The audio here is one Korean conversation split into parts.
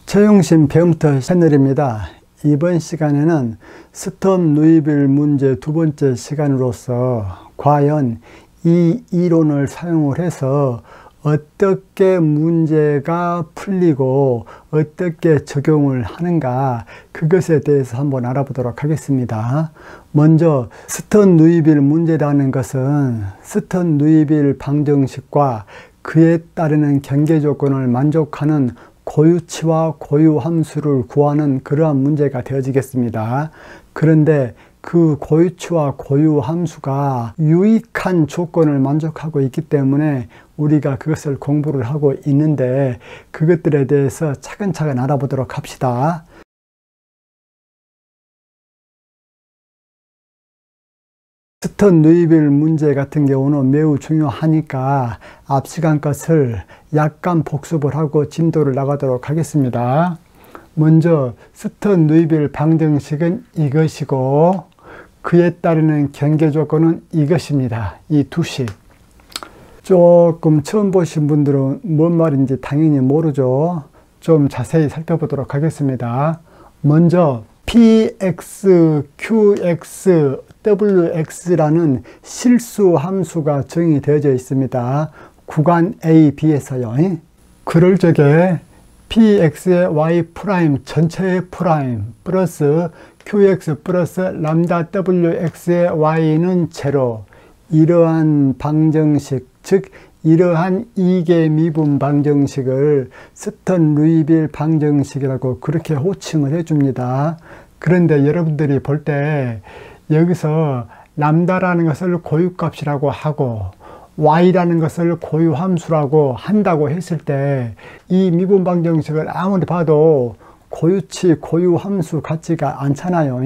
최용심 배움터 채널입니다. 이번 시간에는 스턴 루이빌 문제 두 번째 시간으로서 과연 이 이론을 사용을 해서 어떻게 문제가 풀리고 어떻게 적용을 하는가, 그것에 대해서 한번 알아보도록 하겠습니다. 먼저 스턴 루이빌 문제라는 것은 스턴 루이빌 방정식과 그에 따르는 경계 조건을 만족하는 고유치와 고유함수를 구하는 그러한 문제가 되어지겠습니다. 그런데 그 고유치와 고유함수가 유익한 조건을 만족하고 있기 때문에 우리가 그것을 공부를 하고 있는데, 그것들에 대해서 차근차근 알아보도록 합시다. 스턴 루이빌 문제 같은 경우는 매우 중요하니까 앞 시간 것을 약간 복습을 하고 진도를 나가도록 하겠습니다. 먼저 스턴 루이빌 방정식은 이것이고 그에 따르는 경계 조건은 이것입니다. 이 두식. 조금 처음 보신 분들은 뭔 말인지 당연히 모르죠. 좀 자세히 살펴보도록 하겠습니다. 먼저 px, qx, wx라는 실수 함수가 정의되어져 있습니다. 구간 A, B에서요. 그럴 적에 px의 y 프라임 전체의 프라임 플러스 qx 플러스 람다 wx의 y는 제로, 이러한 방정식, 즉 이러한 이계 미분 방정식을 스턴 루이빌 방정식이라고 그렇게 호칭을 해줍니다. 그런데 여러분들이 볼 때 여기서 람다라는 것을 고유값이라고 하고 y라는 것을 고유함수라고 한다고 했을 때 이 미분 방정식을 아무리 봐도 고유치, 고유함수 같지가 않잖아요.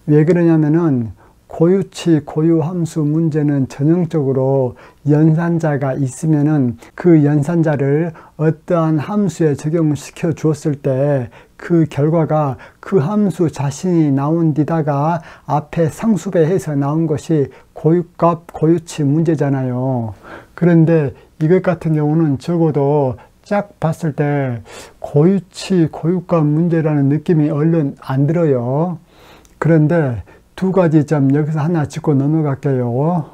왜 그러냐면은 고유치, 고유함수 문제는 전형적으로 연산자가 있으면은 그 연산자를 어떠한 함수에 적용시켜 주었을 때 그 결과가 그 함수 자신이 나온 데다가 앞에 상수배해서 나온 것이 고유값, 고유치 문제잖아요. 그런데 이것 같은 경우는 적어도 쫙 봤을 때 고유치, 고유값 문제라는 느낌이 얼른 안 들어요. 그런데 두 가지 점 여기서 하나 짚고 넘어갈게요.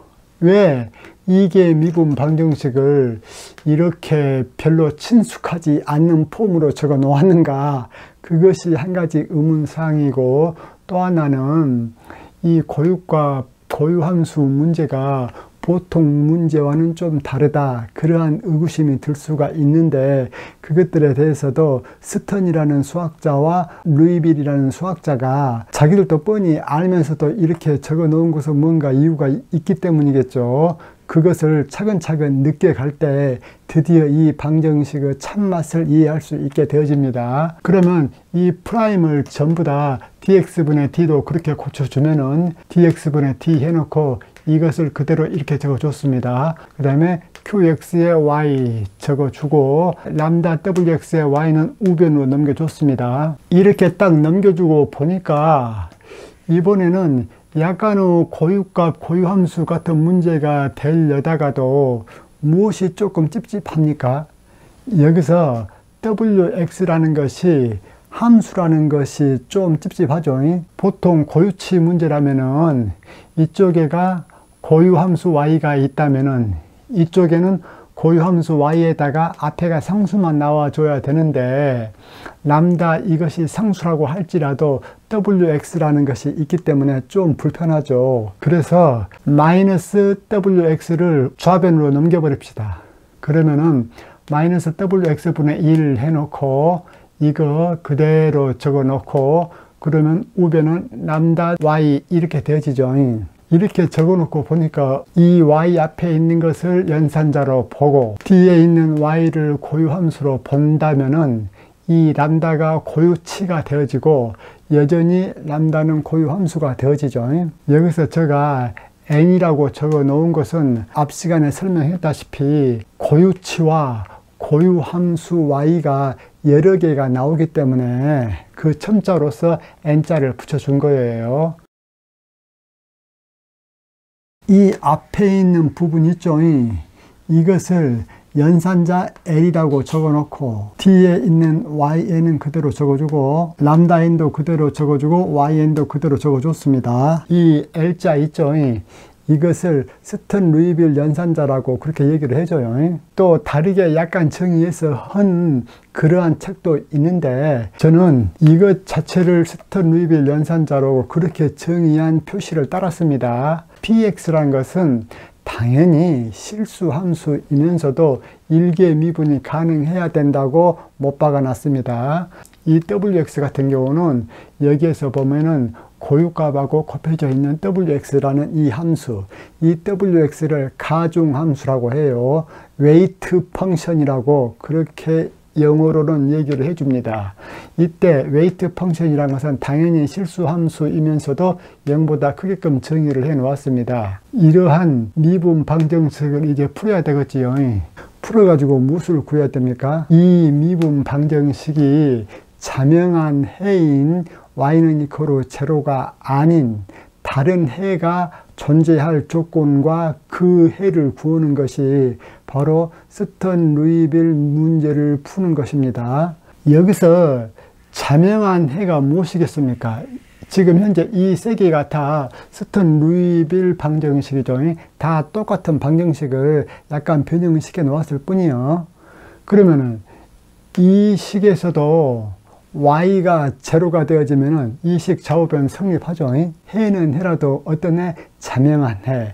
왜 이계 미분 방정식을 이렇게 별로 친숙하지 않는 폼으로 적어 놓았는가, 그것이 한 가지 의문사항이고, 또 하나는 이 고유값, 고유함수 문제가 보통 문제와는 좀 다르다, 그러한 의구심이 들 수가 있는데, 그것들에 대해서도 스턴이라는 수학자와 루이빌이라는 수학자가 자기들도 뻔히 알면서도 이렇게 적어 놓은 것은 뭔가 이유가 있기 때문이겠죠. 그것을 차근차근 느껴갈 때 드디어 이 방정식의 참맛을 이해할 수 있게 되어집니다. 그러면 이 프라임을 전부 다 dx분의 d도 그렇게 고쳐주면은 dx분의 d 해놓고 이것을 그대로 이렇게 적어줬습니다. 그 다음에 qx의 y 적어주고 람다 wx의 y는 우변으로 넘겨줬습니다. 이렇게 딱 넘겨주고 보니까 이번에는 약간의 고유값, 고유함수 같은 문제가 되려다가도 무엇이 조금 찝찝합니까? 여기서 wx라는 것이 함수라는 것이 좀 찝찝하죠. 보통 고유치 문제라면은 이쪽에가 고유함수 y가 있다면은 이쪽에는 고유함수 y에다가 앞에가 상수만 나와줘야 되는데, 람다 이것이 상수라고 할지라도 wx라는 것이 있기 때문에 좀 불편하죠. 그래서 마이너스 wx를 좌변으로 넘겨버립시다. 그러면은 마이너스 wx분의 1 해놓고 이거 그대로 적어 놓고, 그러면 우변은 람다 y 이렇게 되어지죠. 이렇게 적어 놓고 보니까 이 y 앞에 있는 것을 연산자로 보고 뒤에 있는 y를 고유함수로 본다면은 이 람다가 고유치가 되어지고 여전히 람다는 고유함수가 되어지죠. 여기서 제가 n이라고 적어 놓은 것은 앞 시간에 설명했다시피 고유치와 고유함수 y가 여러 개가 나오기 때문에 그 첨자로서 n자를 붙여준 거예요. 이 앞에 있는 부분 있죠. 이것을 연산자 L이라고 적어놓고 뒤에 있는 YN은 그대로 적어주고 람다 N도 그대로 적어주고 YN도 그대로 적어줬습니다. 이 L자 있죠? 이것을 스턴 루이빌 연산자라고 그렇게 얘기를 해줘요. 또 다르게 약간 정의해서 한 그러한 책도 있는데 저는 이것 자체를 스턴 루이빌 연산자로 그렇게 정의한 표시를 따랐습니다. px라는 것은 당연히 실수 함수이면서도 일개 미분이 가능해야 된다고 못 박아놨습니다. 이 wx 같은 경우는 여기에서 보면은 고유값하고 곱해져 있는 wx라는 이 함수, 이 wx를 가중함수라고 해요. 웨이트 펑션이라고 그렇게 영어로는 얘기를 해줍니다. 이때 웨이트 펑션이라는 것은 당연히 실수함수이면서도 0보다 크게끔 정의를 해 놓았습니다. 이러한 미분 방정식을 이제 풀어야 되겠지요. 풀어가지고 무엇을 구해야 됩니까? 이 미분 방정식이 자명한 해인 y는 이퀄 제로가 아닌 다른 해가 존재할 조건과 그 해를 구하는 것이 바로 스턴 루이빌 문제를 푸는 것입니다. 여기서 자명한 해가 무엇이겠습니까? 지금 현재 이 세 개가 다 스턴 루이빌 방정식이죠. 다 똑같은 방정식을 약간 변형시켜 놓았을 뿐이요. 그러면은 이 식에서도 y가 제로가 되어지면은 이 식 좌우변 성립하죠. 해는 해라도 어떤 해? 자명한 해.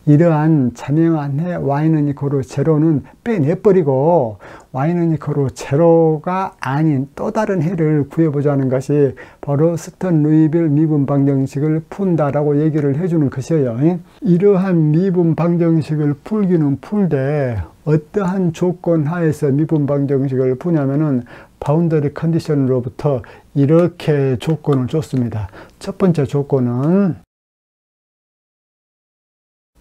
이러한 자명한 해 y는 이퀄 제로는 빼내버리고 y는 이퀄 제로가 아닌 또 다른 해를 구해보자는 것이 바로 스턴 루이빌 미분 방정식을 푼다라고 얘기를 해주는 것이에요. 이러한 미분 방정식을 풀기는 풀되 어떠한 조건 하에서 미분 방정식을 푸냐면은 바운더리 컨디션으로부터 이렇게 조건을 줬습니다. 첫 번째 조건은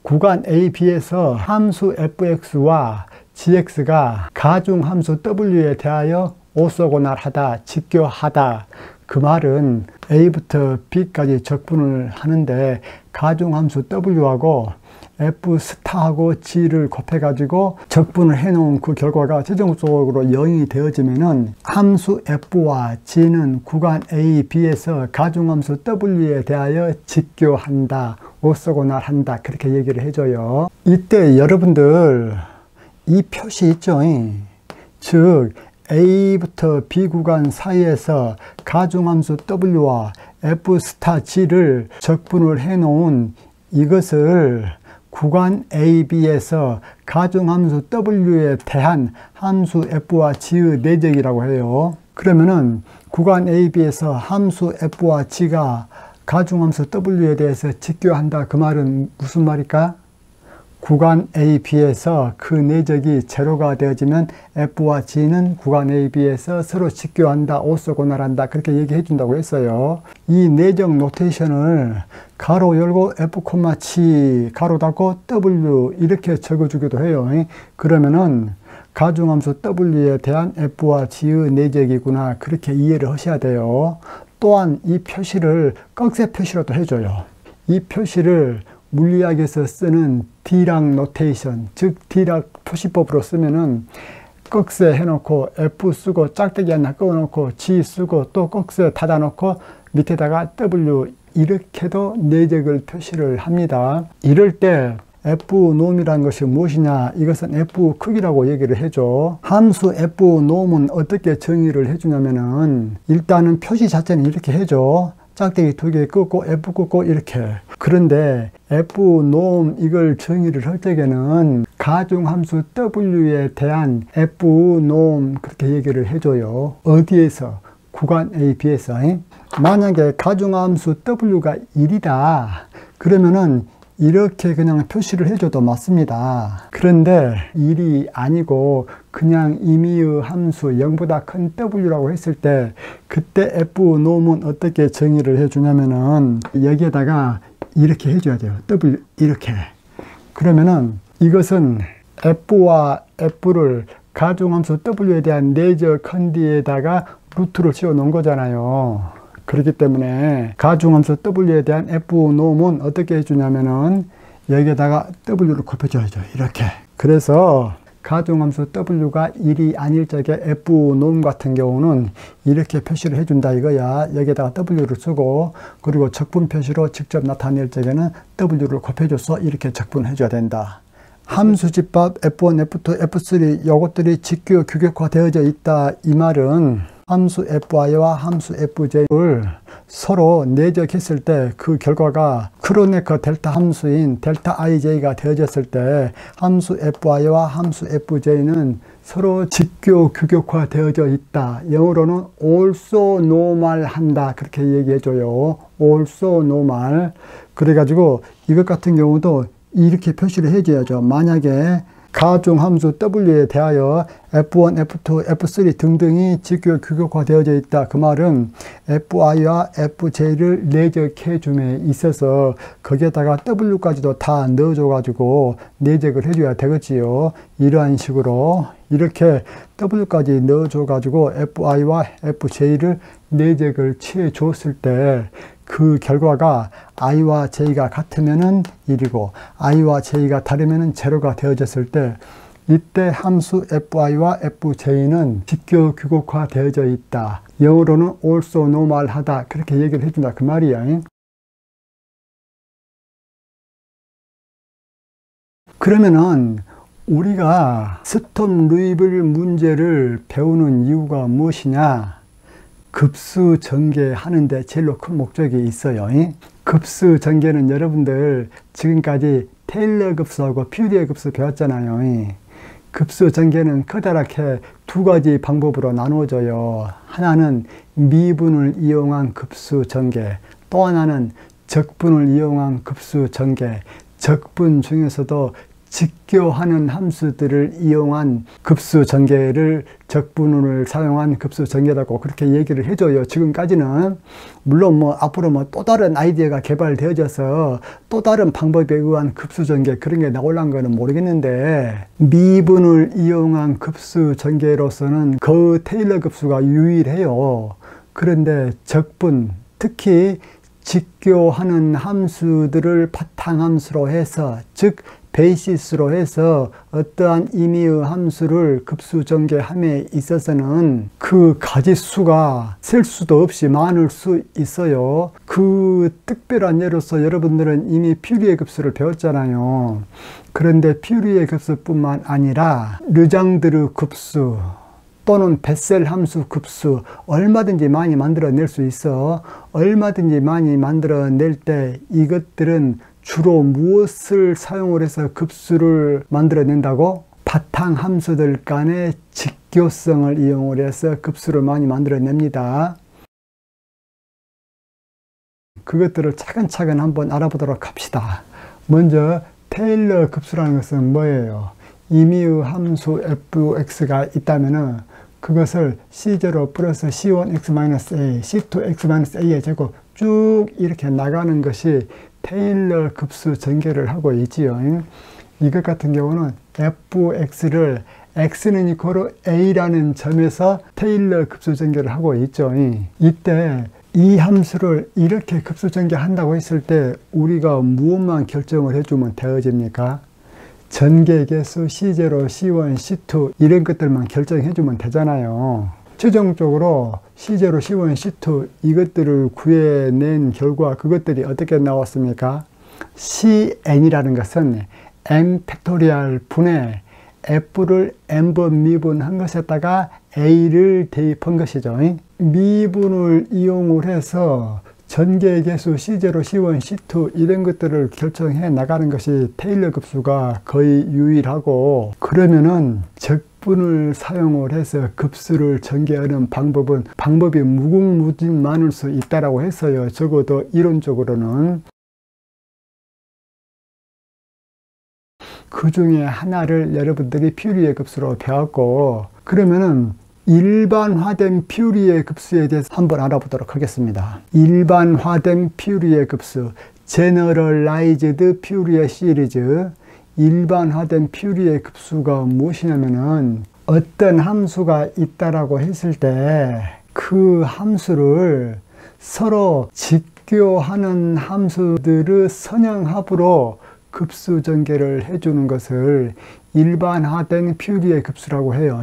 구간 A, B에서 함수 fx와 gx가 가중함수 w에 대하여 오소고날하다, 직교하다. 그 말은 A부터 B까지 적분을 하는데 가중함수 w하고 f 스타하고 g를 곱해가지고 적분을 해놓은 그 결과가 최종적으로 0이 되어지면은 함수 f와 g는 구간 A, B에서 가중함수 w에 대하여 직교한다, 오소고날한다 그렇게 얘기를 해줘요. 이때 여러분들 이 표시 있죠? 즉 A부터 B 구간 사이에서 가중함수 w와 f 스타 g를 적분을 해놓은 이것을 구간 A, B에서 가중함수 w에 대한 함수 f와 g의 내적이라고 해요. 그러면은 구간 A, B에서 함수 f와 g가 가중함수 w에 대해서 직교한다. 그 말은 무슨 말일까? 구간 A, B에서 그 내적이 제로가 되어지면 f와 g는 구간 A, B에서 서로 직교한다, 오소고날한다 그렇게 얘기해 준다고 했어요. 이 내적 노테이션을 가로 열고 f, g 가로 닫고 w 이렇게 적어주기도 해요. 그러면은 가중함수 w에 대한 f와 g의 내적이구나 그렇게 이해를 하셔야 돼요. 또한 이 표시를 꺽쇠 표시로도 해줘요. 이 표시를 물리학에서 쓰는 D락 노테이션, 즉 D락 표시법으로 쓰면은 꺽쇠 해놓고 F 쓰고 짝대기 하나 꺼놓고 G 쓰고 또 꺽쇠 닫아놓고 밑에다가 W 이렇게도 내적을 표시를 합니다. 이럴 때 F놈이라는 것이 무엇이냐? 이것은 F 크기라고 얘기를 해줘. 함수 F놈은 어떻게 정의를 해주냐면은 일단은 표시 자체는 이렇게 해줘. 짝대기 두 개 끄고 F 끄고 이렇게. 그런데 F놈 이걸 정의를 할 적에는 가중함수 W에 대한 F놈 그렇게 얘기를 해줘요. 어디에서? 구간 A, B에서. 만약에 가중함수 W가 1이다. 그러면은 이렇게 그냥 표시를 해줘도 맞습니다. 그런데 1이 아니고 그냥 임의의 함수 0보다 큰 w라고 했을 때 그때 f놈은 어떻게 정의를 해주냐면은 여기에다가 이렇게 해줘야 돼요. w 이렇게. 그러면은 이것은 f와 f를 가중함수 w에 대한 내적 컨디에다가 루트를 씌워 놓은 거잖아요. 그렇기 때문에 가중함수 w에 대한 f놈은 어떻게 해주냐면은 여기에다가 W를 곱해줘야죠. 이렇게. 그래서 가중함수 W가 1이 아닐 적에 F놈 같은 경우는 이렇게 표시를 해준다 이거야. 여기에다가 W를 쓰고, 그리고 적분 표시로 직접 나타낼 적에는 W를 곱해줘서 이렇게 적분해줘야 된다. 함수집합 F1, F2, F3 요것들이 직교 규격화되어져 있다 이 말은 함수 FI와 함수 FJ를 서로 내적했을 때 그 결과가 크로네커 델타 함수인 델타 IJ가 되어졌을 때 함수 FI와 함수 FJ는 서로 직교 규격화되어져 있다. 영어로는 also normal 한다. 그렇게 얘기해줘요. also normal. 그래가지고 이것 같은 경우도 이렇게 표시를 해줘야죠. 만약에 가중함수 W에 대하여 F1, F2, F3 등등이 직교 규격화되어져 있다. 그 말은 FI와 FJ를 내적해 줌에 있어서 거기에다가 W까지도 다 넣어줘가지고 내적을 해줘야 되겠지요. 이러한 식으로 이렇게 W까지 넣어줘가지고 FI와 FJ를 내적을 취해 줬을 때 그 결과가 i와 j가 같으면은 1이고 i와 j가 다르면은 제로가 되어졌을 때 이때 함수 fi와 fj는 직교 규격화 되어져 있다. 영어로는 also normal 하다. 그렇게 얘기를 해준다. 그 말이야. 그러면은 우리가 스톰 루이블 문제를 배우는 이유가 무엇이냐? 급수 전개하는데 제일로 큰 목적이 있어요. 급수 전개는 여러분들 지금까지 테일러 급수하고 퓨리에 급수 배웠잖아요. 급수 전개는 커다랗게 두 가지 방법으로 나누어져요. 하나는 미분을 이용한 급수 전개, 또 하나는 적분을 이용한 급수 전개. 적분 중에서도 직교하는 함수들을 이용한 급수 전개를 적분을 사용한 급수 전개라고 그렇게 얘기를 해줘요. 지금까지는. 물론 앞으로 또 다른 아이디어가 개발되어져서 또 다른 방법에 의한 급수 전개 그런 게 나올란 거는 모르겠는데 미분을 이용한 급수 전개로서는 그 테일러 급수가 유일해요. 그런데 적분, 특히 직교하는 함수들을 바탕함수로 해서 즉 베이시스로 해서 어떠한 임의의 함수를 급수 전개함에 있어서는 그 가지수가 셀 수도 없이 많을 수 있어요. 그 특별한 예로서 여러분들은 이미 퓨리에 급수를 배웠잖아요. 그런데 퓨리에 급수뿐만 아니라 르장드르 급수 또는 베셀 함수 급수 얼마든지 많이 만들어낼 수 있어. 얼마든지 많이 만들어낼 때 이것들은 주로 무엇을 사용을 해서 급수를 만들어낸다고? 바탕함수들 간의 직교성을 이용을 해서 급수를 많이 만들어냅니다. 그것들을 차근차근 한번 알아보도록 합시다. 먼저 테일러 급수라는 것은 뭐예요? 임의의 함수 fx가 있다면은 그것을 c0 플러스 c1x-a, c2x-a의 제곱 쭉 이렇게 나가는 것이 테일러 급수 전개를 하고 있지요. 이것 같은 경우는 fx를 x는 이코로 a라는 점에서 테일러 급수 전개를 하고 있죠. 이때 이 함수를 이렇게 급수 전개한다고 했을 때 우리가 무엇만 결정을 해주면 되어집니까? 전개계수 C0, C1, C2 이런 것들만 결정해주면 되잖아요. 최종적으로 C0, C1, C2 이것들을 구해낸 결과 그것들이 어떻게 나왔습니까? Cn이라는 것은 n 팩토리얼 분의 f를 n번 미분한 것에다가 a를 대입한 것이죠. 미분을 이용을 해서 전개계수 C0, C1, C2 이런 것들을 결정해 나가는 것이 테일러 급수가 거의 유일하고 그러면은 적분을 사용을 해서 급수를 전개하는 방법이 무궁무진 많을 수 있다라고 했어요. 적어도 이론적으로는. 그 중에 하나를 여러분들이 퓨리에 급수로 배웠고 그러면은 일반화된 퓨리에 급수에 대해서 한번 알아보도록 하겠습니다. 일반화된 퓨리에 급수, Generalized Fourier Series. 일반화된 퓨리에 급수가 무엇이냐면은 어떤 함수가 있다라고 했을 때 그 함수를 서로 직교하는 함수들의 선형합으로 급수 전개를 해주는 것을 일반화된 퓨리에 급수라고 해요.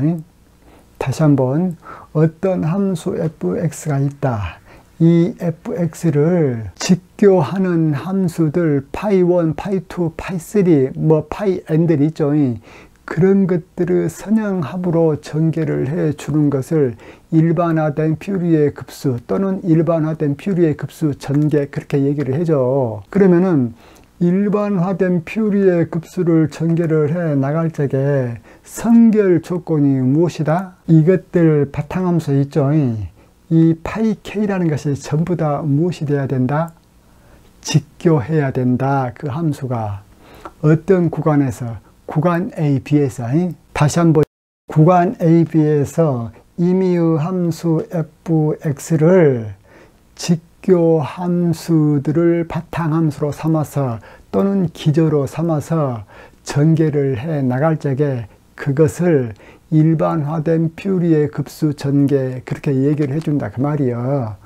다시 한번 어떤 함수 fx가 있다. 이 fx를 직교하는 함수들 파이1, 파이2, 파이3, 뭐 파이n들이 있죠. 그런 것들을 선형합으로 전개를 해 주는 것을 일반화된 퓨리에 급수 또는 일반화된 퓨리에 급수 전개 그렇게 얘기를 해줘. 그러면은 일반화된 퓨리에 급수를 전개를 해 나갈 적에 선결 조건이 무엇이다? 이것들 바탕함수 있죠. 이 파이 k라는 것이 전부 다 무엇이 돼야 된다? 직교해야 된다. 그 함수가 어떤 구간에서? 구간 A, B에서. 다시 한번 구간 A, B에서 임의의 함수 fx를 직교 함수들을 바탕함수로 삼아서 또는 기저로 삼아서 전개를 해 나갈 적에 그것을 일반화된 퓨리에 급수 전개 그렇게 얘기를 해준다 그 말이에요.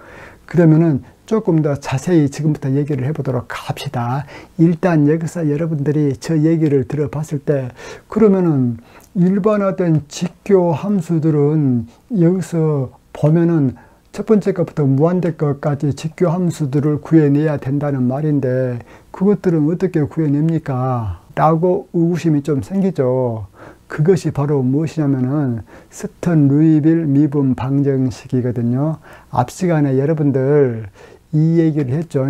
그러면은 조금 더 자세히 지금부터 얘기를 해보도록 합시다. 일단 여기서 여러분들이 저 얘기를 들어봤을 때 그러면은 일반화된 직교 함수들은 여기서 보면은 첫 번째 것부터 무한대 것까지 직교 함수들을 구해내야 된다는 말인데 그것들은 어떻게 구해냅니까? 라고 의구심이 좀 생기죠. 그것이 바로 무엇이냐면은 스턴 루이빌 미분 방정식이거든요. 앞 시간에 여러분들 이 얘기를 했죠.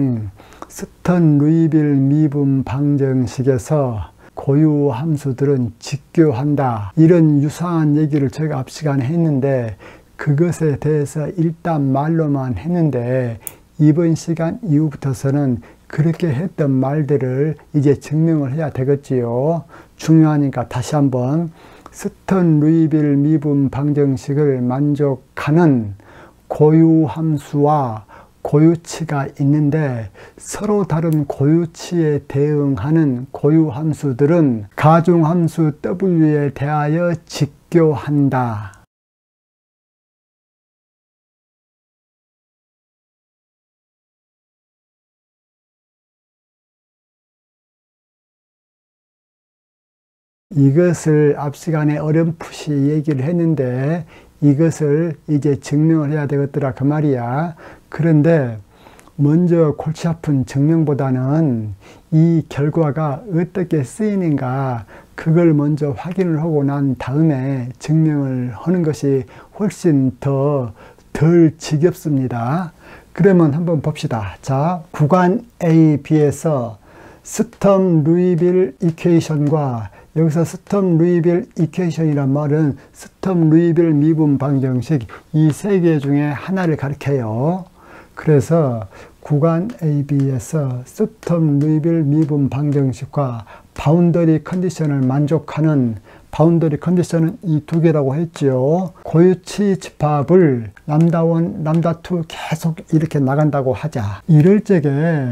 스턴 루이빌 미분 방정식에서 고유 함수들은 직교한다. 이런 유사한 얘기를 제가 앞 시간에 했는데 그것에 대해서 일단 말로만 했는데 이번 시간 이후부터서는 그렇게 했던 말들을 이제 증명을 해야 되겠지요. 중요하니까 다시 한번 스턴 루이빌 미분 방정식을 만족하는 고유 함수와 고유치가 있는데 서로 다른 고유치에 대응하는 고유 함수들은 가중함수 w에 대하여 직교한다. 이것을 앞 시간에 어렴풋이 얘기를 했는데 이것을 이제 증명을 해야 되겠더라 그 말이야. 그런데 먼저 골치 아픈 증명보다는 이 결과가 어떻게 쓰이는가 그걸 먼저 확인을 하고 난 다음에 증명을 하는 것이 훨씬 더 덜 지겹습니다. 그러면 한번 봅시다. 자, 구간 A, B에서 스텀 루이빌 이퀘이션과 여기서 스텀 루이빌 이퀘이션이란 말은 스텀 루이빌 미분 방정식 이 세 개 중에 하나를 가리켜요. 그래서 구간 AB에서 스텀 루이빌 미분 방정식과 바운더리 컨디션을 만족하는 바운더리 컨디션은 이 두 개라고 했죠. 고유치 집합을 람다1, 람다2 계속 이렇게 나간다고 하자. 이럴 적에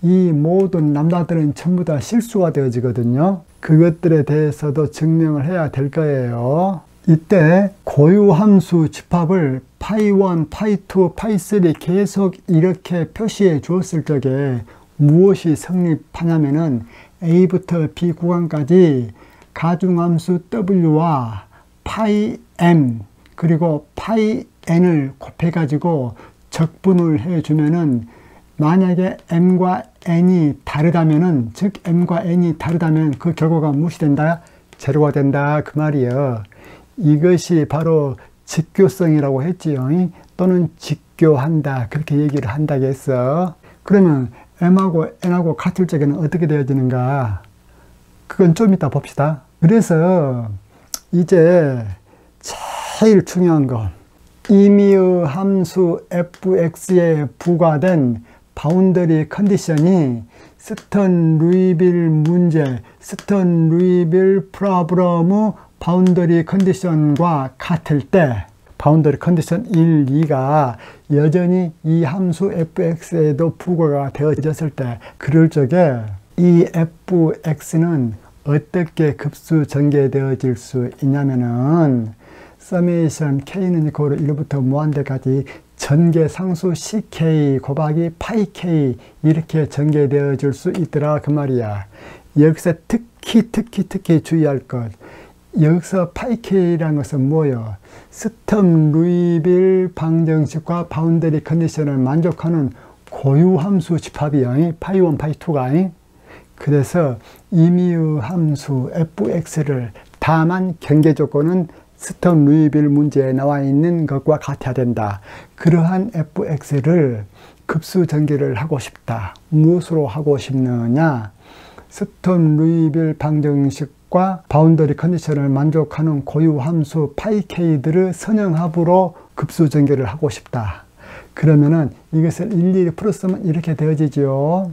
이 모든 람다들은 전부 다 실수가 되어지거든요. 그것들에 대해서도 증명을 해야 될 거예요. 이때 고유함수 집합을 파이1, 파이2, 파이3 계속 이렇게 표시해 주었을 적에 무엇이 성립하냐면은 A부터 B 구간까지 가중함수 W와 파이 M 그리고 파이 N을 곱해가지고 적분을 해주면은 만약에 M과 N이 다르다면은 즉 M과 N이 다르다면 그 결과가 무엇이 된다? 제로가 된다 그 말이에요. 이것이 바로 직교성이라고 했지요. 또는 직교한다 그렇게 얘기를 한다고 했어. 그러면 M하고 N하고 같을 적에는 어떻게 되어지는가? 그건 좀 이따 봅시다. 그래서 이제 제일 중요한 거 임의의 함수 fx에 부과된 바운더리 컨디션이 스턴 루이빌 문제, 스턴 루이빌 프로블럼의 바운더리 컨디션과 같을 때 바운더리 컨디션 1, 2가 여전히 이 함수 fx에도 부과가 되어졌을 때 그럴 적에 이 fx는 어떻게 급수 전개되어질 수 있냐면은 서메이션 k는 이코로 1부터 무한대까지 전개 상수 ck 곱하기 파이 k 이렇게 전개되어질 수 있더라 그 말이야. 여기서 특히 주의할 것, 여기서 파이K라는 것은 뭐예요? 스텀 루이빌 방정식과 바운더리 컨디션을 만족하는 고유 함수 집합이요. 파이1, 파이2가. 그래서 임의의 함수 fx를 다만 경계 조건은 스텀 루이빌 문제에 나와 있는 것과 같아야 된다. 그러한 fx를 급수 전개를 하고 싶다. 무엇으로 하고 싶느냐? 스텀 루이빌 방정식과 바운더리 컨디션을 만족하는 고유 함수 파이K들을 선형합으로 급수 전개를 하고 싶다. 그러면은 이것을 일일이 풀었으면 이렇게 되어지죠.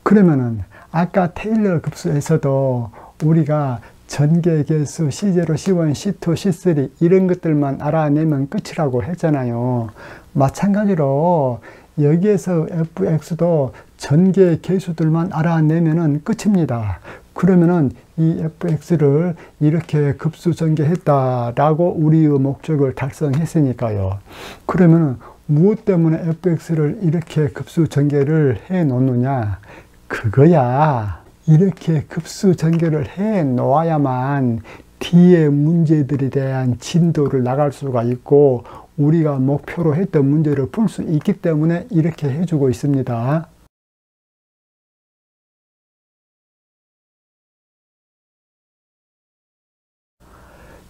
그러면은 아까 테일러 급수에서도 우리가 전개 개수 C0, C1, C2, C3 이런 것들만 알아내면 끝이라고 했잖아요. 마찬가지로 여기에서 fx도 전개 개수들만 알아내면은 끝입니다. 그러면은 이 fx를 이렇게 급수 전개했다라고 우리의 목적을 달성했으니까요. 그러면은 무엇 때문에 fx를 이렇게 급수 전개를 해 놓느냐? 그거야. 이렇게 급수 전개를 해 놓아야만 뒤에 문제들에 대한 진도를 나갈 수가 있고 우리가 목표로 했던 문제를 풀 수 있기 때문에 이렇게 해주고 있습니다.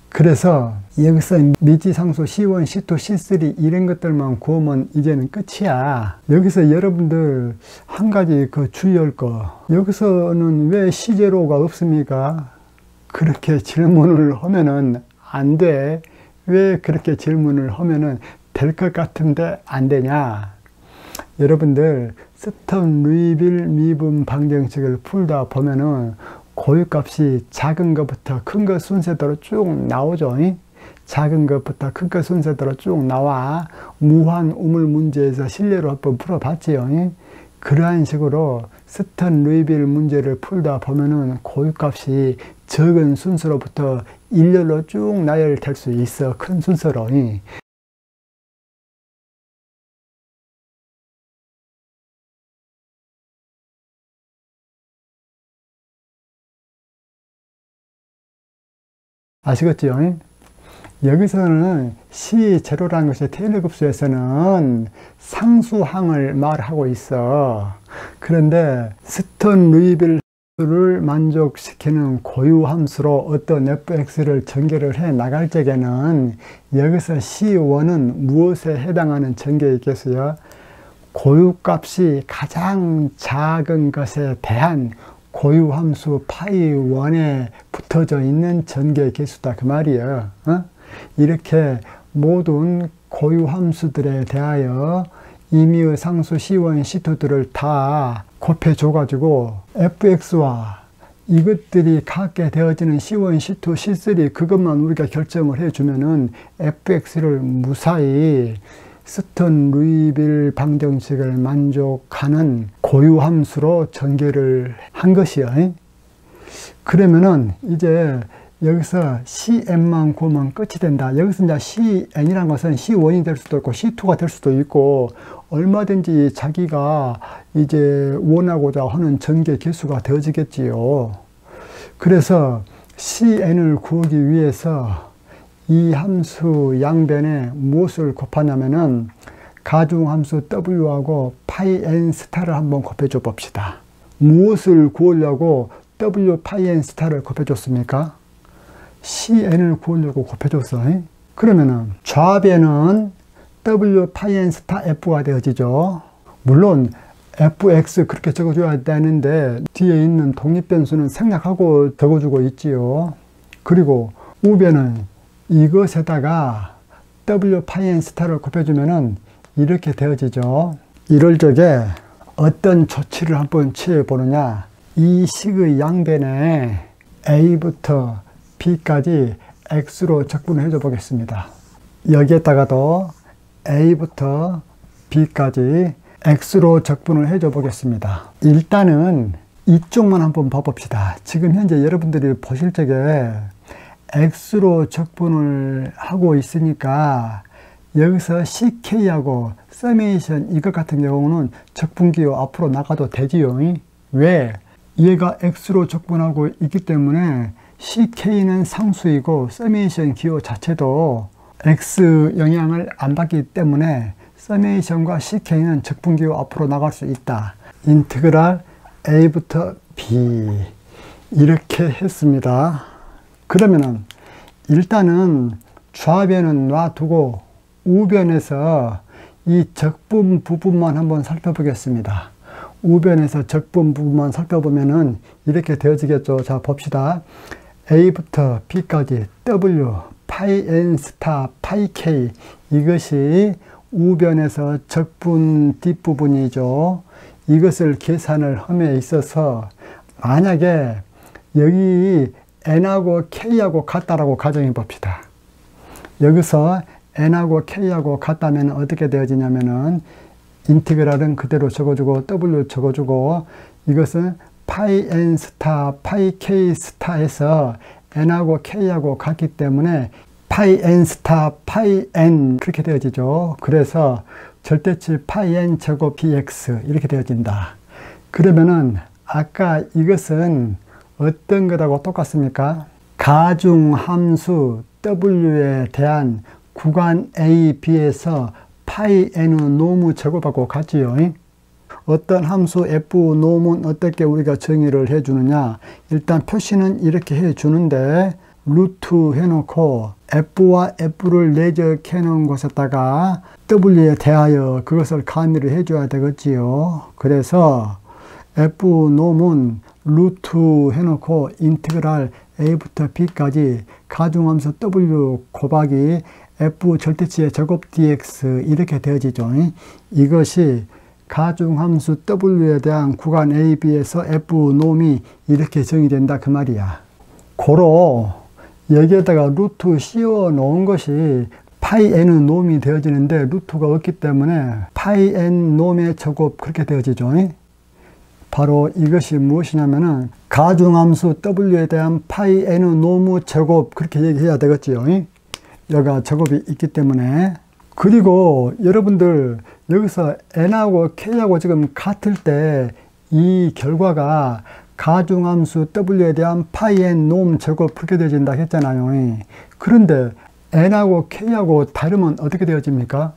그래서 여기서 미지상수 C1, C2, C3 이런 것들만 구하면 이제는 끝이야. 여기서 여러분들 한 가지 주의할 거, 여기서는 왜 C0가 없습니까? 그렇게 질문을 하면은 안 돼. 왜 그렇게 질문을 하면은 될 것 같은데 안 되냐? 여러분들 스텀 루이빌 미분 방정식을 풀다 보면은 고유값이 작은 것부터 큰 것 순서대로 쭉 나오죠. 작은 것부터 큰 것 순서대로 쭉 나와. 무한 우물 문제에서 실례로 한번 풀어봤지요. 그러한 식으로 스텀 루이빌 문제를 풀다 보면은 고유값이 적은 순서로부터 일렬로 쭉 나열될 수 있어. 큰 순서로. 아시겠죠? 여기서는 C0라는 것이 테일러 급수에서는 상수항을 말하고 있어. 그런데 스턴 루이빌을 만족시키는 고유 함수로 어떤 fx를 전개를 해 나갈 적에는 여기서 C1은 무엇에 해당하는 전개의 개수야? 고유값이 가장 작은 것에 대한 고유 함수 파이1에 붙어져 있는 전개 개수다 그 말이에요. 이렇게 모든 고유 함수들에 대하여 임의의 상수 C1, C2들을 다 곱해줘 가지고 fx와 이것들이 갖게 되어지는 C1, C2, C3 그것만 우리가 결정을 해주면은 fx를 무사히 스턴 루이빌 방정식을 만족하는 고유 함수로 전개를 한 것이요. 그러면은 이제 여기서 CN만 구하면 끝이 된다. 여기서 이제 CN이라는 것은 C1이 될 수도 있고 C2가 될 수도 있고 얼마든지 자기가 이제 원하고자 하는 전개 개수가 되어지겠지요. 그래서 CN을 구하기 위해서 이 함수 양변에 무엇을 곱하냐면은 가중함수 w하고 파이 n 스타를 한번 곱해줘 봅시다. 무엇을 구하려고 w 파이 n 스타를 곱해줬습니까? cn을 구하려고 곱해줬어. 그러면은 좌변은 w 파이 n 스타 f가 되어지죠. 물론 fx 그렇게 적어줘야 되는데 뒤에 있는 독립변수는 생략하고 적어주고 있지요. 그리고 우변은 이것에다가 w 파이 n 스타를 곱해주면은 이렇게 되어지죠. 이럴 적에 어떤 조치를 한번 취해 보느냐. 이 식의 양변에 a부터 b까지 x로 적분을 해줘 보겠습니다. 여기에다가도 a부터 b까지 x로 적분을 해줘 보겠습니다. 일단은 이쪽만 한번 봐봅시다. 지금 현재 여러분들이 보실 적에 x로 적분을 하고 있으니까 여기서 ck하고 서메이션 이것 같은 경우는 적분기호 앞으로 나가도 되지요. 왜? 얘가 x로 적분하고 있기 때문에 ck는 상수이고 서메이션 기호 자체도 x 영향을 안 받기 때문에 서메이션과 ck는 적분기호 앞으로 나갈 수 있다. 인테그랄 a부터 b 이렇게 했습니다. 그러면은 일단은 좌변은 놔두고 우변에서 이 적분 부분만 한번 살펴보겠습니다. 우변에서 적분 부분만 살펴보면은 이렇게 되어지겠죠. 자, 봅시다. a부터 b까지 w 파이 n 스타 파이 k 이것이 우변에서 적분 뒷부분이죠. 이것을 계산을 함에 있어서 만약에 여기 n하고 k하고 같다라고 가정해 봅시다. 여기서 n하고 k하고 같다면 어떻게 되어지냐면은 인티그랄은 그대로 적어주고 w 적어주고 이것은 파이 n 스타 파이 k 스타에서 n하고 k하고 같기 때문에 파이 n 스타 파이 n 그렇게 되어지죠. 그래서 절대치 파이 n 제곱 dx 이렇게 되어진다. 그러면은 아까 이것은 어떤 것하고 똑같습니까? 가중함수 w에 대한 구간 A, B에서 파이 n의 노무 제곱하고 같지요. 어떤 함수 f 노무는 어떻게 우리가 정의를 해주느냐? 일단 표시는 이렇게 해주는데 루트 해놓고 f와 f를 내적해 놓은 곳에다가 w에 대하여 그것을 가미를 해줘야 되겠지요. 그래서 f 노무는 루트 해놓고 인테그랄 a부터 b까지 가중함수 w 곱하기 f 절대치의 제곱 dx 이렇게 되어지죠. 이것이 가중함수 w에 대한 구간 a, b에서 f 놈이 이렇게 정의된다 그 말이야. 고로 여기에다가 루트 씌워 놓은 것이 파이 n의 놈이 되어지는데 루트가 없기 때문에 파이 n 놈의 제곱 그렇게 되어지죠. 바로 이것이 무엇이냐면은 가중함수 w에 대한 파이 n의 노무 제곱 그렇게 얘기해야 되겠지요. 여기가 제곱이 있기 때문에. 그리고 여러분들 여기서 n하고 k하고 지금 같을 때 이 결과가 가중함수 w에 대한 파이 n 놈 제곱 그렇게 되어진다 했잖아요. 그런데 n하고 k하고 다르면 어떻게 되어집니까?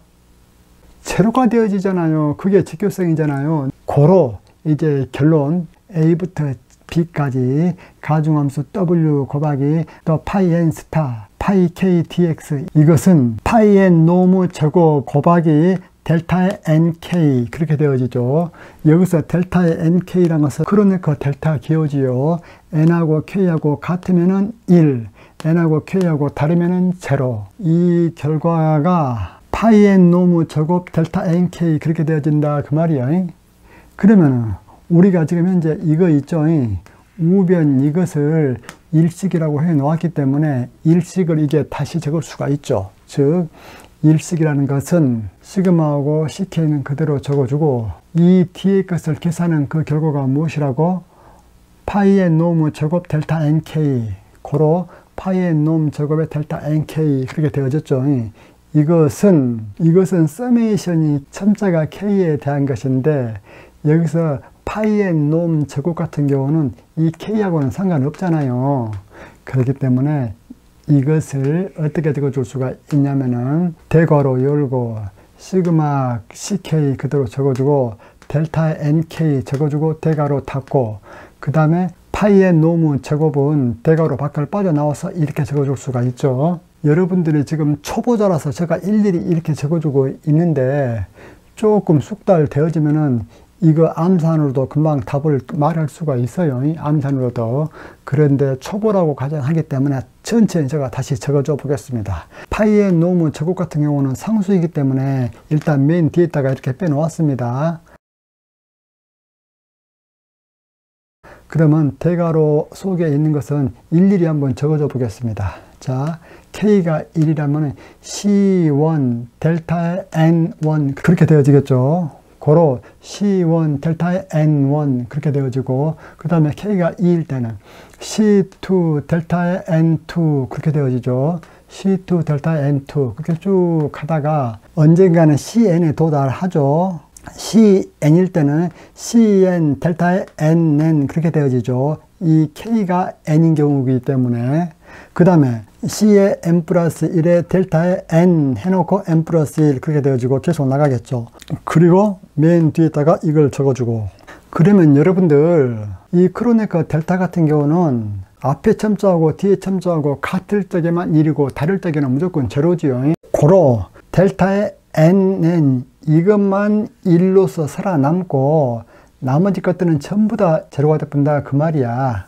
제로가 되어지잖아요. 그게 직교성이잖아요. 고로 이제 결론 a부터 b까지 가중함수 w 곱하기 또 파이 n 스타 파이 k dx 이것은 파이 n 노무 제곱 곱하기 델타의 nk 그렇게 되어지죠. 여기서 델타의 nk라는 것은 그러니까 델타 기호지요. n하고 k하고 같으면은 1, n하고 k하고 다르면은 0. 이 결과가 파이 n 노무 제곱 델타 nk 그렇게 되어진다 그 말이야. 그러면은 우리가 지금 현재 이거 있죠. 우변 이것을 일식이라고 해 놓았기 때문에 일식을 이게 다시 적을 수가 있죠. 즉 일식이라는 것은 시그마하고 ck는 그대로 적어주고 이 뒤에 것을 계산한 그 결과가 무엇이라고? 파이의 노무 제곱 델타 nk 고로 파이의 놈 제곱의 델타 nk 그렇게 되어졌죠. 이것은 서메이션이 첨자가 k에 대한 것인데 여기서 파이의 놈 제곱 같은 경우는 이 k하고는 상관없잖아요. 그렇기 때문에 이것을 어떻게 적어줄 수가 있냐면은 대괄호 열고 시그마 ck 그대로 적어주고 델타 nk 적어주고 대괄호 닫고 그 다음에 파이의 노무 제곱은 대괄호 밖을 빠져나와서 이렇게 적어줄 수가 있죠. 여러분들이 지금 초보자라서 제가 일일이 이렇게 적어주고 있는데 조금 숙달되어지면은 이거 암산으로도 금방 답을 말할 수가 있어요. 암산으로도. 그런데 초보라고 가정하기 때문에 천천히 제가 다시 적어줘 보겠습니다. 파이의 노무 제곱 같은 경우는 상수이기 때문에 일단 맨 뒤에다가 이렇게 빼놓았습니다. 그러면 대괄호 속에 있는 것은 일일이 한번 적어줘 보겠습니다. 자, K가 1이라면 C1 델타 N1 그렇게 되어지겠죠. 고로 C1 델타의 N1 그렇게 되어지고 그 다음에 K가 2일 때는 C2 델타의 N2 그렇게 되어지죠. C2 델타의 N2 그렇게 쭉 하다가 언젠가는 CN에 도달하죠. CN일 때는 CN 델타의 NN 그렇게 되어지죠. 이 K가 N인 경우이기 때문에. 그 다음에 C의 N 플러스 1에 델타의 N 해놓고 N 플러스 1 그렇게 되어지고 계속 나가겠죠. 그리고 맨 뒤에다가 이걸 적어주고. 그러면 여러분들 이 크로네커 델타 같은 경우는 앞에 첨자하고 뒤에 첨자하고 같을 적에만 1이고 다를 적에는 무조건 제로지요. 고로 델타의 NN 이것만 1로서 살아남고 나머지 것들은 전부 다 제로가 돼본다 그 말이야.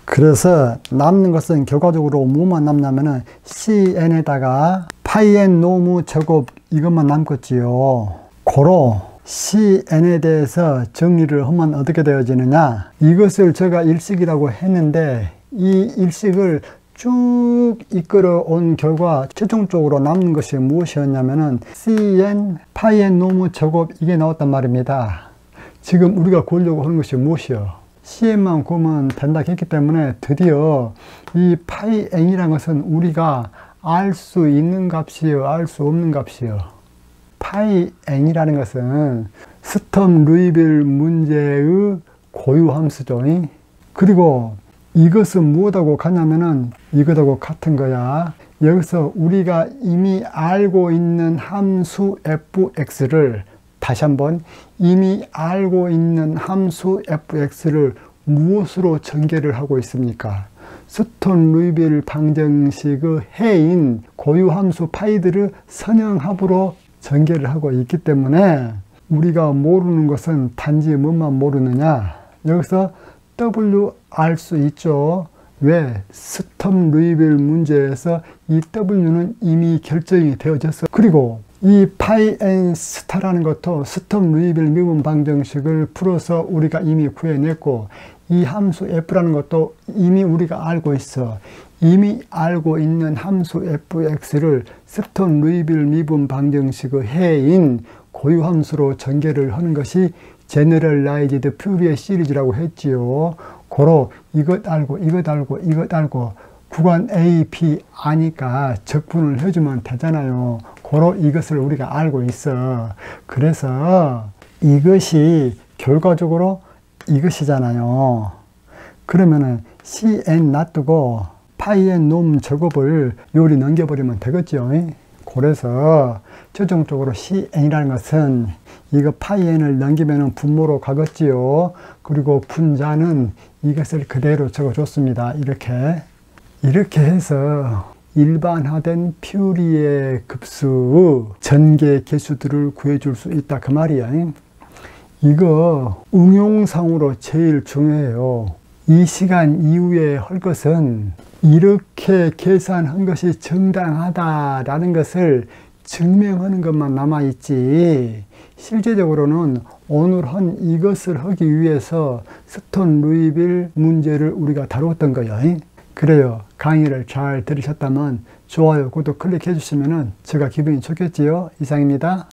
그래서 남는 것은 결과적으로 뭐만 남냐면은 CN에다가 파이N 노무 제곱 이것만 남겠지요. 고로 CN에 대해서 정리를 하면 어떻게 되어지느냐, 이것을 제가 일식이라고 했는데 이 일식을 쭉 이끌어 온 결과 최종적으로 남는 것이 무엇이었냐면은 CN 파이N 노무 제곱 이게 나왔단 말입니다. 지금 우리가 구하려고 하는 것이 무엇이요? CN만 구하면 된다 했기 때문에 드디어 이 파이 n이라는 것은 우리가 알 수 있는 값이요, 알 수 없는 값이요. 파이 n이라는 것은 스텀 루이빌 문제의 고유 함수죠. 그리고 이것은 무엇하고 같냐면은 이것하고 같은 거야. 여기서 우리가 이미 알고 있는 함수 fx를 다시 한번 이미 알고 있는 함수 fx를 무엇으로 전개를 하고 있습니까? 스톤 루이빌 방정식의 해인 고유 함수 파이들을 선형합으로 전개를 하고 있기 때문에 우리가 모르는 것은 단지 뭐만 모르느냐, 여기서 W 알 수 있죠. 왜? 스톰 루이빌 문제에서 이 W는 이미 결정이 되어졌어. 그리고 이 파이 n 스타라는 것도 스톰 루이빌 미분 방정식을 풀어서 우리가 이미 구해냈고, 이 함수 f라는 것도 이미 우리가 알고 있어. 이미 알고 있는 함수 fx를 스톰 루이빌 미분 방정식의 해인 고유 함수로 전개를 하는 것이 제너럴라이즈드 퓨리에 시리즈라고 했지요. 고로 이것 알고 이것 알고 이것 알고 구간 A, B 아니까 적분을 해주면 되잖아요. 고로 이것을 우리가 알고 있어. 그래서 이것이 결과적으로 이것이잖아요. 그러면은 CN 놔두고 파이N 놈 제곱을 요리 넘겨버리면 되겠죠. 그래서 최종적으로 CN이라는 것은 이거 파이N을 넘기면 분모로 가겠지요. 그리고 분자는 이것을 그대로 적어줬습니다. 이렇게 해서 일반화된 퓨리에 급수의 전개 개수들을 구해줄 수 있다 그 말이야. 이거 응용상으로 제일 중요해요. 이 시간 이후에 할 것은 이렇게 계산한 것이 정당하다라는 것을 증명하는 것만 남아있지, 실제적으로는 오늘 한 이것을 하기 위해서 스톤 루이빌 문제를 우리가 다뤘던 거예요. 그래요. 강의를 잘 들으셨다면 좋아요, 구독 클릭해 주시면 제가 기분이 좋겠지요. 이상입니다.